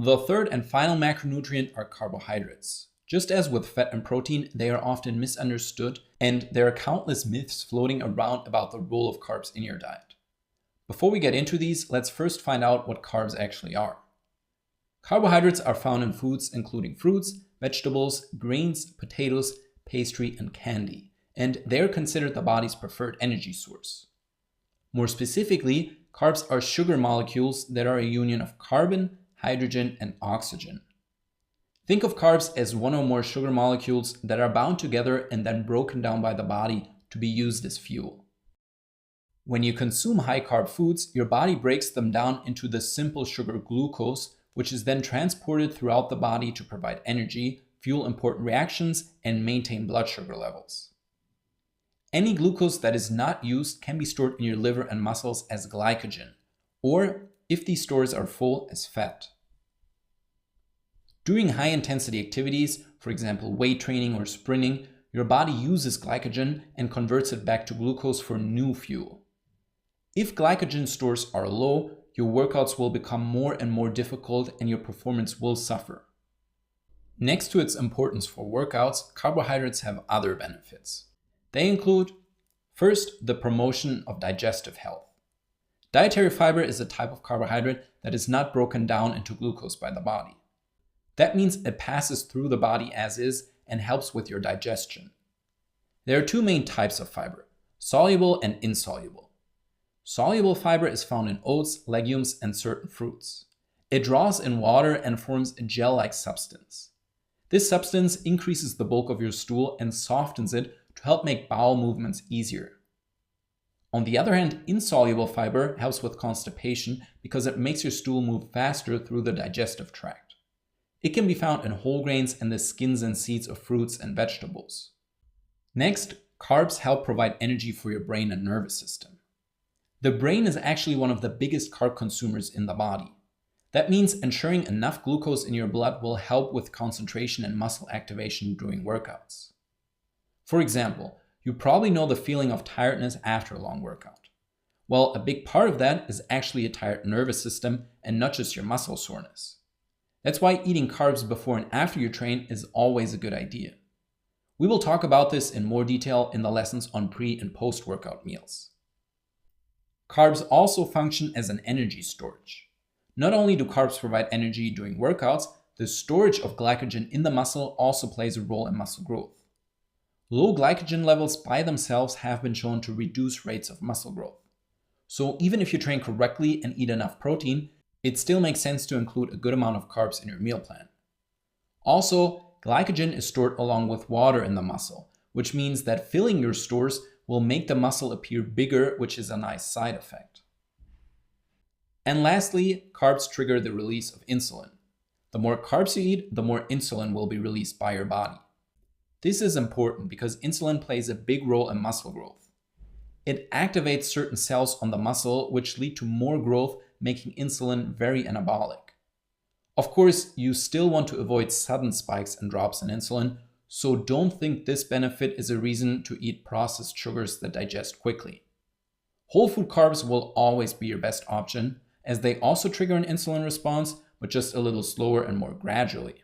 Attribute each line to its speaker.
Speaker 1: The third and final macronutrient are carbohydrates. Just as with fat and protein, they are often misunderstood, and there are countless myths floating around about the role of carbs in your diet. Before we get into these, let's first find out what carbs actually are. Carbohydrates are found in foods including fruits, vegetables, grains, potatoes, pastry, and candy, and they are considered the body's preferred energy source. More specifically, carbs are sugar molecules that are a union of carbon, hydrogen, and oxygen. Think of carbs as one or more sugar molecules that are bound together and then broken down by the body to be used as fuel. When you consume high-carb foods, your body breaks them down into the simple sugar glucose, which is then transported throughout the body to provide energy, fuel important reactions, and maintain blood sugar levels. Any glucose that is not used can be stored in your liver and muscles as glycogen, or, if these stores are full, as fat. During high-intensity activities, for example weight training or sprinting, your body uses glycogen and converts it back to glucose for new fuel. If glycogen stores are low, your workouts will become more and more difficult and your performance will suffer. Next to its importance for workouts, carbohydrates have other benefits. They include, first, the promotion of digestive health. Dietary fiber is a type of carbohydrate that is not broken down into glucose by the body. That means it passes through the body as is and helps with your digestion. There are two main types of fiber, soluble and insoluble. Soluble fiber is found in oats, legumes, and certain fruits. It draws in water and forms a gel-like substance. This substance increases the bulk of your stool and softens it to help make bowel movements easier. On the other hand, insoluble fiber helps with constipation because it makes your stool move faster through the digestive tract. It can be found in whole grains and the skins and seeds of fruits and vegetables. Next, carbs help provide energy for your brain and nervous system. The brain is actually one of the biggest carb consumers in the body. That means ensuring enough glucose in your blood will help with concentration and muscle activation during workouts. For example, you probably know the feeling of tiredness after a long workout. Well, a big part of that is actually a tired nervous system and not just your muscle soreness. That's why eating carbs before and after you train is always a good idea. We will talk about this in more detail in the lessons on pre- and post-workout meals. Carbs also function as an energy storage. Not only do carbs provide energy during workouts, the storage of glycogen in the muscle also plays a role in muscle growth. Low glycogen levels by themselves have been shown to reduce rates of muscle growth. So even if you train correctly and eat enough protein, it still makes sense to include a good amount of carbs in your meal plan. Also, glycogen is stored along with water in the muscle, which means that filling your stores will make the muscle appear bigger, which is a nice side effect. And lastly, carbs trigger the release of insulin. The more carbs you eat, the more insulin will be released by your body. This is important because insulin plays a big role in muscle growth. It activates certain cells on the muscle, which lead to more growth, making insulin very anabolic. Of course, you still want to avoid sudden spikes and drops in insulin, so don't think this benefit is a reason to eat processed sugars that digest quickly. Whole food carbs will always be your best option, as they also trigger an insulin response, but just a little slower and more gradually.